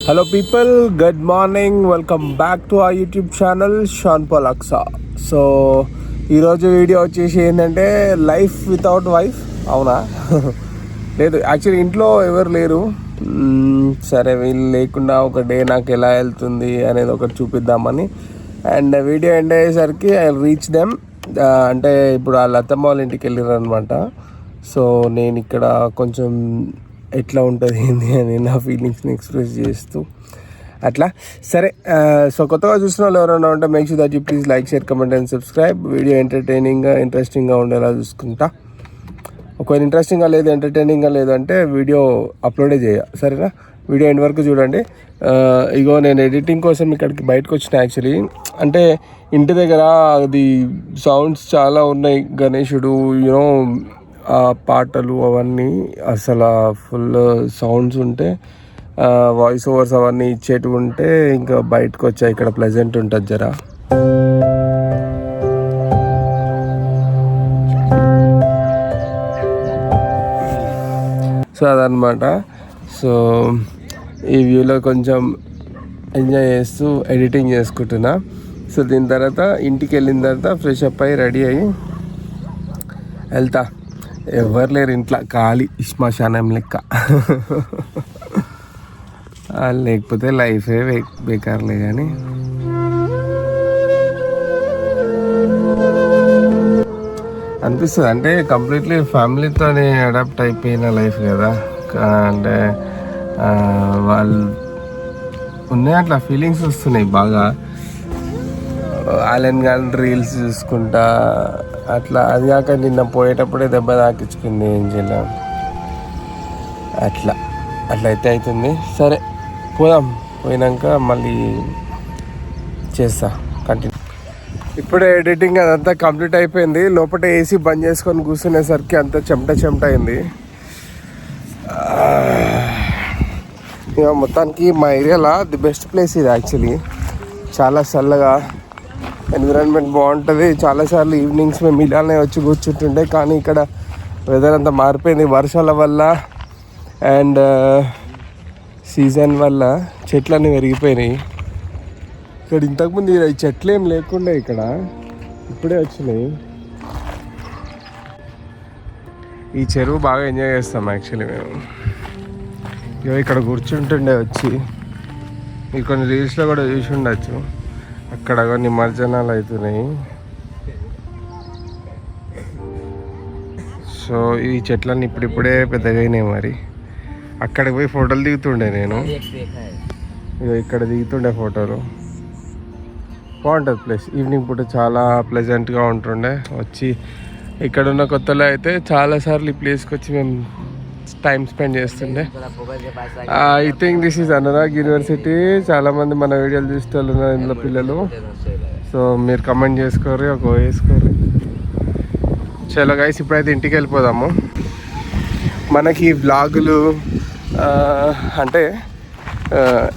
Hello people, good morning. Welcome back to our YouTube channel షాన్ పాల్ అక్సా. So ఈరోజు వీడియో వచ్చేసి ఏంటంటే లైఫ్ వితౌట్ వైఫ్. అవునా? లేదు, యాక్చువల్లీ ఇంట్లో ఎవరు లేరు. సరే, వీళ్ళు లేకుండా ఒక డే నాకు ఎలా వెళ్తుంది అనేది ఒకటి చూపిద్దామని. అండ్ వీడియో ఎండ్ అయ్యేసరికి ఐ రీచ్ దెమ్. అంటే ఇప్పుడు వాళ్ళ అత్తమ్మ వాళ్ళ ఇంటికి వెళ్ళారు అనమాట. సో నేను ఇక్కడ కొంచెం ఎట్లా ఉంటుంది ఏంటి అని నా ఫీలింగ్స్ని ఎక్స్ప్రెస్ చేస్తూ అట్లా. సరే, సో కొత్తగా చూసిన వాళ్ళు ఎవరైనా ఉంటే make sure that you please like, share, comment and subscribe. Video ఎంటర్టైనింగ్గా, ఇంట్రెస్టింగ్గా ఉండేలా చూసుకుంటా. ఒకవేళ ఇంట్రెస్టింగ్గా లేదు, ఎంటర్టైనింగ్గా లేదు అంటే వీడియో అప్లోడే సరేనా? వీడియో ఎండ్ వరకు చూడండి. ఇగో నేను ఎడిటింగ్ కోసం ఇక్కడికి బయటకు వచ్చిన. యాక్చువల్లీ అంటే ఇంటి దగ్గర అది సౌండ్స్ చాలా ఉన్నాయి. గణేశుడు, యూనో పాటలు అవన్నీ అసలు ఫుల్ సౌండ్స్ ఉంటే, వాయిస్ ఓవర్స్ అవన్నీ ఇచ్చేటివి ఉంటే ఇంకా బయటకు వచ్చా. ఇక్కడ ప్లెజెంట్ ఉంటుంది జరా. సో అదనమాట. సో ఈ వ్యూలో కొంచెం ఎంజాయ్ చేస్తూ ఎడిటింగ్ చేసుకుంటున్నా. సో దీని తర్వాత ఇంటికి వెళ్ళిన తర్వాత ఫ్రెష్ అప్ అయ్యి రెడీ అయ్యి వెళ్తా. ఎవరు లేరు ఇంట్లో, ఖాళీ శ్మశానం లెక్క. లేకపోతే లైఫే బేకార్లే. కానీ అనిపిస్తుంది అంటే కంప్లీట్లీ ఫ్యామిలీతోనే అడాప్ట్ అయిపోయిన లైఫ్ కదా. అంటే వాళ్ళు ఉన్నాయి, అట్లా ఫీలింగ్స్ వస్తున్నాయి బాగా. వాళ్ళని కానీ రీల్స్ చూసుకుంటా అట్లా. అది కాక నిన్న పోయేటప్పుడే దెబ్బ తాకించుకుంది, ఏం చేయలేం. అట్లయితే అవుతుంది. సరే పోదాం, పోయినాక మళ్ళీ చేస్తా కంటిన్యూ. ఇప్పుడే ఎడిటింగ్ అదంతా కంప్లీట్ అయిపోయింది. లోపల ఏసీ బంద్ చేసుకొని కూర్చునేసరికి అంతా చెమట అయింది. ఇక మొత్తానికి మా ఏరియాలో ది బెస్ట్ ప్లేస్ ఇది. యాక్చువల్లీ చాలా చల్లగా, ఎన్విరాన్మెంట్ బాగుంటుంది. చాలాసార్లు ఈవినింగ్స్ మేము ఇలానే వచ్చి కూర్చుంటుండే, కానీ ఇక్కడ వెదర్ అంతా మారిపోయింది వర్షాల వల్ల అండ్ సీజన్ వల్ల. చెట్లన్నీ పెరిగిపోయినాయి. ఇక్కడ ఇంతకుముందు ఈ చెట్లు ఏం లేకుండే, ఇక్కడ ఇప్పుడే వచ్చినాయి. ఈ చెరువు బాగా ఎంజాయ్ చేస్తాం యాక్చువల్లీ మేము. ఇక్కడ కూర్చుంటుండే వచ్చి. మీరు కొన్ని రీల్స్లో కూడా చూసి ఉండొచ్చు, అక్కడ కొన్ని నిమజ్జనాలు అవుతున్నాయి. సో ఈ చెట్లన్నీ ఇప్పుడిప్పుడే పెద్దగా అయినాయి. మరి అక్కడికి పోయి ఫోటోలు దిగుతుండే నేను. ఇక్కడ దిగుతుండే ఫోటోలు. బాగుంటుంది ప్లేస్. ఈవినింగ్ పూట చాలా ప్లెజెంట్గా ఉంటుండే. వచ్చి ఇక్కడున్న కొత్తలో అయితే చాలాసార్లు ఈ ప్లేస్కి వచ్చి మేము టైం స్పెండ్ చేస్తుండే. I think this is Anurag university. చాలామంది మన వీడియోలు చూస్తున్నారు ఇందులో పిల్లలు. సో మీరు కమెంట్ చేసుకోరు, ఒక వేసుకోరు. చలో గైస్, ఇప్పుడైతే ఇంటికి వెళ్ళిపోదాము. మనకి వ్లాగులు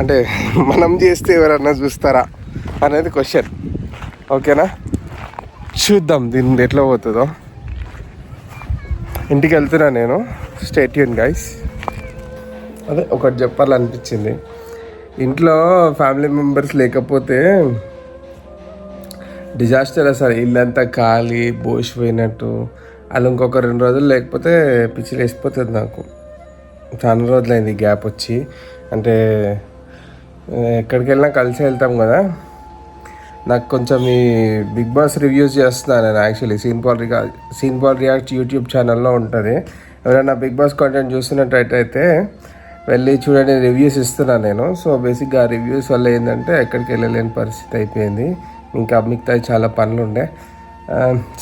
అంటే మనం చేస్తే ఎవరన్నా చూస్తారా అనేది క్వశ్చన్. ఓకేనా? చూద్దాం దీన్ని ఎట్లా పోతుందో. ఇంటికి వెళ్తున్నా నేను. Stay tune guys. అదే ఒకటి చెప్పాలనిపించింది. ఇంట్లో ఫ్యామిలీ మెంబర్స్ లేకపోతే డిజాస్టర్ అసలు. ఇల్లంతా ఖాళీ బోసిపోయినట్టు. వాళ్ళు ఇంకొక 2 రోజులు లేకపోతే పిచ్చి లేసిపోతుంది నాకు. చాలా రోజులైంది గ్యాప్ వచ్చి. అంటే ఎక్కడికి వెళ్ళినా కలిసి వెళ్తాం కదా. నాకు కొంచెం ఈ బిగ్ బాస్ రివ్యూస్ చేస్తున్నాను నేను. Actually Sean Paul react YouTube ఛానల్లో ఉంటుంది. ఎవరైనా బిగ్ బాస్ కంటెంట్ చూస్తున్నట్టయితే వెళ్ళి చూడండి, రివ్యూస్ ఇస్తున్నాను నేను. సో బేసిక్గా ఆ రివ్యూస్ వల్ల ఏంటంటే ఎక్కడికి వెళ్ళలేని పరిస్థితి అయిపోయింది. ఇంకా మిగతా చాలా పనులు ఉండే.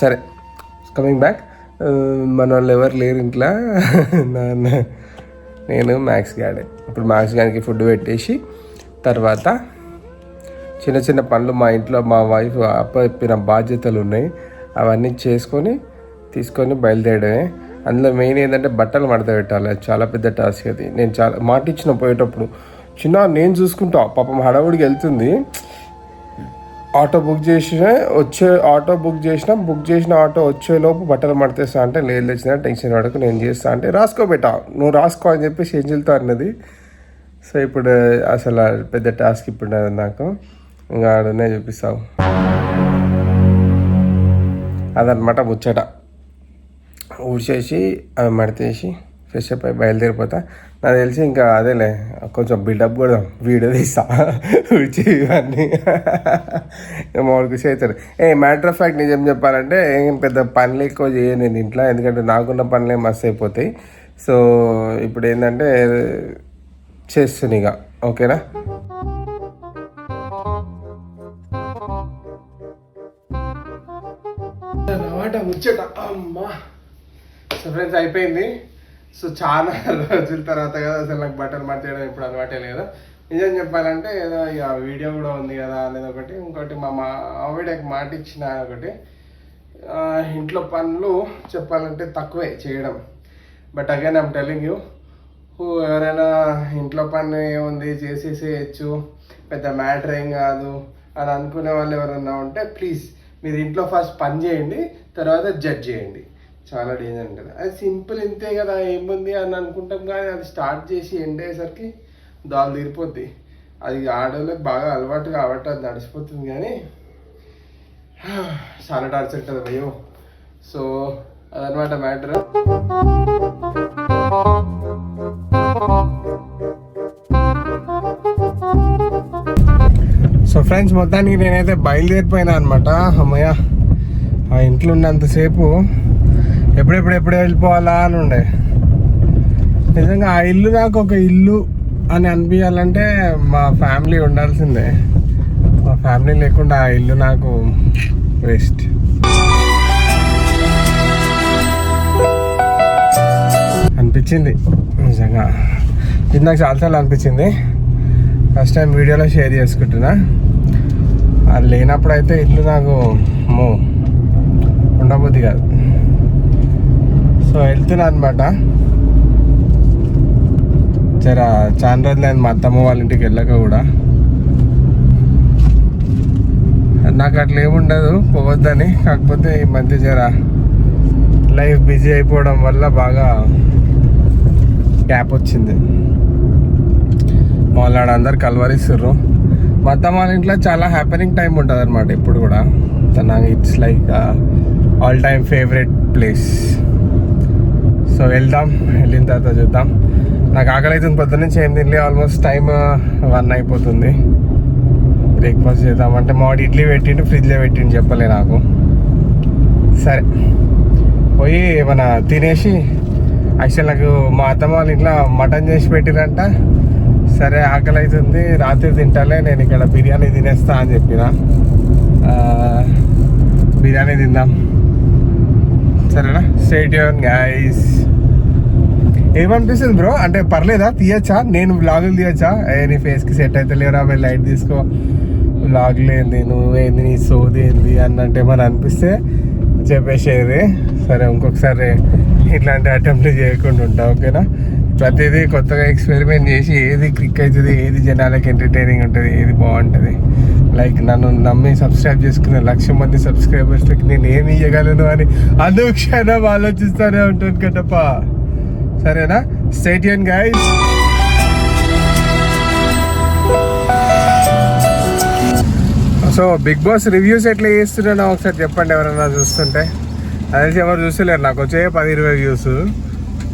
సరే, కమింగ్ బ్యాక్. మన వాళ్ళు ఎవరు లేరు ఇంట్లో. నేను మ్యాక్స్ గాడే. ఇప్పుడు మ్యాక్స్ గాడికి ఫుడ్ పెట్టేసి తర్వాత చిన్న చిన్న పనులు మా ఇంట్లో మా వైఫ్ అప్పచెప్పిన బాధ్యతలు ఉన్నాయి, అవన్నీ చేసుకొని తీసుకొని బయలుదేరడమే. అందులో మెయిన్ ఏంటంటే బట్టలు మడత పెట్టాలి. అది చాలా పెద్ద టాస్క్ అది. నేను చాలా మాట ఇచ్చిన పోయేటప్పుడు, చిన్న నేను చూసుకుంటా. పాపం హడావుడికి వెళ్తుంది. ఆటో బుక్ చేసిన ఆటో వచ్చేలోపు బట్టలు మడతేస్తా అంటే, లేదు తెచ్చిన టెన్షన్ పడకు నేను చేస్తా అంటే, రాసుకోబెట్టా నువ్వు రాసుకో అని చెప్పి షెడ్యూల్తో అన్నది. సో ఇప్పుడు అసలు పెద్ద టాస్క్ ఇప్పుడు నాకు ఇంకా ఆడనే చూపిస్తావు అదనమాట ముచ్చట. ఊడ్చేసి అవి మడితేసి ఫ్రెష్ అప్ అయి బయలుదేరిపోతా. నాకు తెలిసి ఇంకా అదేలే కొంచెం బిల్డప్ కూడా వీడియో తీస్తా ఊడ్చి ఇవన్నీ మామూలు ఖుషి అవుతారు. మ్యాటర్ ఆఫ్ ఫ్యాక్ట్ నిజం చెప్పాలంటే ఏం పెద్ద పనులు ఎక్కువ చేయను నేను ఇంట్లో, ఎందుకంటే నాకున్న పనులే మస్తు అయిపోతాయి. సో ఇప్పుడు ఏంటంటే చేస్తుంది ఇక, ఓకేనా. అన్నమాట ముచ్చట. అమ్మా సో ఫ్రెండ్స్ అయిపోయింది. సో చాలా రోజుల తర్వాత కదా అసలు నాకు బట్టలు మార్చేయడం ఇప్పుడు అలవాటే లేదు. నిజం చెప్పాలంటే ఏదో ఇక వీడియో కూడా ఉంది కదా అనేది ఒకటి, ఇంకోటి మా ఆవిడకి మాట ఇచ్చిన ఒకటి. ఇంట్లో పనులు చెప్పాలంటే తక్కువే చేయడం, but again I'm telling you, ఎవరైనా ఇంట్లో పని ఏముంది చేసేసేయచ్చు, పెద్ద మ్యాటర్ ఏం కాదు అని అనుకునే వాళ్ళు ఎవరైనా ఉంటే ప్లీజ్ మీరు ఇంట్లో ఫస్ట్ పని చేయండి, తర్వాత జడ్జ్ చేయండి. చాలా డేంజర్ ఉంటుంది. అది సింపుల్ ఇంతే కదా ఏముంది అని అనుకుంటాం, కానీ అది స్టార్ట్ చేసి ఎండ్ అయ్యేసరికి దాలు తీరిపోద్ది. అది ఆడవాళ్ళకి బాగా అలవాటు కాబట్టి అది నడిచిపోతుంది, కానీ చాలా టార్చర్ ఉంటుంది భయో. సో అదనమాట మ్యాటర్. సో ఫ్రెండ్స్ మొత్తానికి నేనైతే బయలుదేరిపోయినా అనమాట. అమ్మయ్య ఆ ఇంట్లో ఉన్నంతసేపు ఎప్పుడెప్పుడు వెళ్ళిపోవాలా అని ఉండే. నిజంగా ఆ ఇల్లు నాకు ఒక ఇల్లు అని అనిపించాలంటే మా ఫ్యామిలీ ఉండాల్సిందే. మా ఫ్యామిలీ లేకుండా ఆ ఇల్లు నాకు వేస్ట్. అనిపించింది నిజంగా, ఇది నాకు చాలాసార్లు అనిపించింది. ఫస్ట్ టైం వీడియోలో షేర్ చేసుకుంటున్నా. అది లేనప్పుడు అయితే ఇల్లు నాకు ఉండబుద్ధి కాదు. సో వెళ్తున్నా అనమాట. జర చాలా రోజులైంది మా అత్తమ్మ వాళ్ళ ఇంటికి వెళ్ళక కూడా. నాకు అట్లా ఏముండదు పోవద్దని, కాకపోతే ఈ మధ్య జర లైఫ్ బిజీ అయిపోవడం వల్ల బాగా గ్యాప్ వచ్చింది. వాళ్ళ అందరు కలవరిస్తుర్రు. మా అత్తమ్మ వాళ్ళ ఇంట్లో చాలా హ్యాపెనింగ్ టైం ఉంటుంది అనమాట ఇప్పుడు కూడా. నాకు it's like all time favourite place. So వెళ్దాం, వెళ్ళిన తర్వాత చూద్దాం. నాకు ఆకలి అవుతుంది, పొద్దున్నుంచి ఏం తినలే. ఆల్మోస్ట్ టైం 1 అయిపోతుంది. బ్రేక్ఫాస్ట్ చేద్దామంటే మామిడి ఇడ్లీ పెట్టిండు, ఫ్రిడ్జ్లో పెట్టిండు, చెప్పలే నాకు. సరే పోయి మన తినేసి, యాక్చువల్ నాకు మా అత్తమ్మ వాళ్ళ ఇంట్లో మటన్ చేసి పెట్టిరంట. సరే ఆకలి అవుతుంది, రాత్రి తింటాలే, నేను ఇక్కడ బిర్యానీ తినేస్తా అని చెప్పిన. బిర్యానీ తిందాం, సరేనా. Stay tune guys. ఏమనిపిస్తుంది బ్రో, అంటే పర్లేదా, తీయచ్చా? నేను వ్లాగులు తీయచ్చా? నీ ఫేస్కి సెట్ అయితే లేరా, వెళ్ళి లైట్ తీసుకో, వ్లాగులు ఏంది, నువ్వేంది, నీ సోది ఏంది అన్నట్టు ఏమని అనిపిస్తే చెప్పేసేది. సరే ఇంకొకసారి ఇట్లాంటి అటెంప్ట్ చేయకుండా ఉంటా, ఓకేనా. ప్రతిదీ కొత్తగా ఎక్స్పెరిమెంట్ చేసి ఏది క్లిక్ అవుతుంది, ఏది జనాలకి ఎంటర్టైనింగ్ ఉంటుంది, ఏది బాగుంటుంది. లైక్ నన్ను నమ్మి సబ్స్క్రైబ్ చేసుకున్న 1,00,000 మంది సబ్స్క్రైబర్స్కి నేను ఏమి ఇవ్వగలను అని అనుక్షణం ఆలోచిస్తూనే ఉంటాను కదప్ప, సరేనా. Stay tune guys. So Bigg Boss reviews ఎట్లా చేస్తున్నానో ఒకసారి చెప్పండి ఎవరైనా చూస్తుంటే. అదే ఎవరు చూస్తలేరు, నాకు వచ్చే 10-20 వ్యూస్.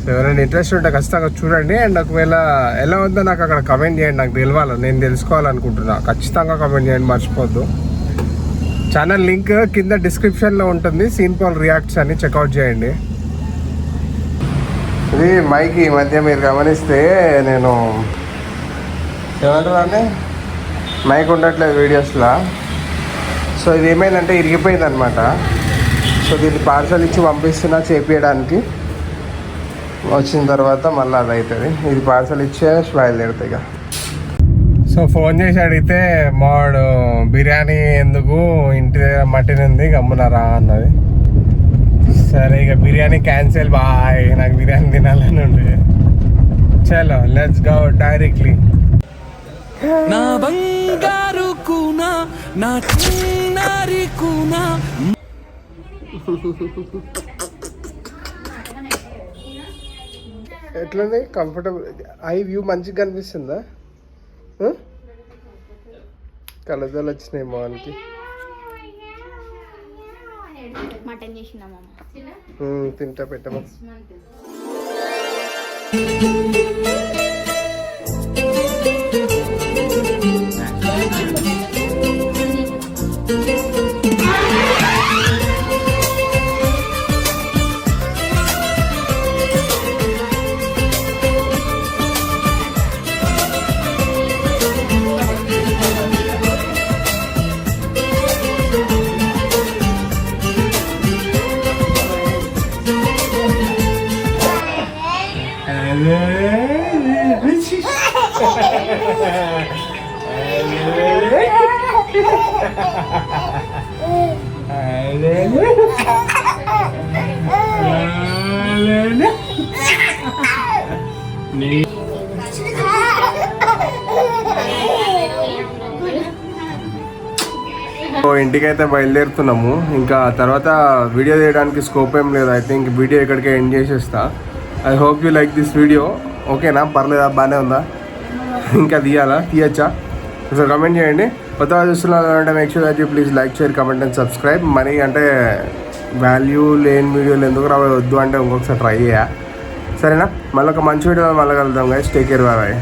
సో ఎవరైనా ఇంట్రెస్ట్ ఉంటే ఖచ్చితంగా చూడండి. అండ్ ఒకవేళ ఎలా ఉందో నాకు అక్కడ కమెంట్ చేయండి, నాకు తెలియాలి, నేను తెలుసుకోవాలనుకుంటున్నా. ఖచ్చితంగా కమెంట్ చేయండి, మర్చిపోద్దు. ఛానల్ లింక్ కింద డిస్క్రిప్షన్లో ఉంటుంది, సీన్ పాల్ రియాక్ట్స్ అని చెక్అవుట్ చేయండి. ఇది మైక్ ఈ మధ్య మీరు గమనిస్తే నేను ఏమంటారంటే మైక్ ఉండట్లేదు వీడియోస్లో. సో ఇది ఏమైందంటే ఇరిగిపోయింది అనమాట. సో దీన్ని పార్సల్ ఇచ్చి పంపిస్తున్నా చేపించడానికి. వచ్చిన తర్వాత మళ్ళీ అది అవుతుంది. ఇది పార్సల్ ఇచ్చే బయలుదేరుతాయి ఇక. సో ఫోన్ చేసి అడిగితే మావాడు బిర్యానీ ఎందుకు, ఇంటి దగ్గర మటన్ ఉంది గమ్మునరా అన్నది. సరే ఇక బిర్యానీ క్యాన్సిల్, బాయ్, నాకు బిర్యానీ తినాలని ఉండే. చలో లెట్స్ గో డైరెక్ట్లీ. నా బంగారు కూనా, నా చిన్నారి కూనా. ఎట్లుంది, కంఫర్టబుల్? ఐ వ్యూ మంచిగా కనిపిస్తుందా? కళ్ళజోళ్ళు వచ్చినాయి మోహన్కి. మటన్ చేసినామమ్మ. తింటా పెట్టమా. ఇంటికైతే బయలుదేరుతున్నాము. ఇంకా తర్వాత వీడియో తీయడానికి స్కోప్ ఏం లేదు. ఐ థింక్ వీడియో ఇక్కడికే ఎండ్ చేసేస్తా. I hope you like this video. ఓకేనా, పర్లేదా, బాగానే ఉందా, ఇంకా తీయచ్చా? ఒకసారి కమెంట్ చేయండి. కొత్తగా చూస్తున్నారు అంటే make sure that you please like, share, comment and subscribe. Money అంటే వాల్యూ లేని వీడియోలు ఎందుకు వద్దు అంటే ఇంకొకసారి ట్రై చేయ. సరేనా, మళ్ళీ ఒక మంచి వీడియో మళ్ళీ కలుద్దాం గైస్. Take care, bye.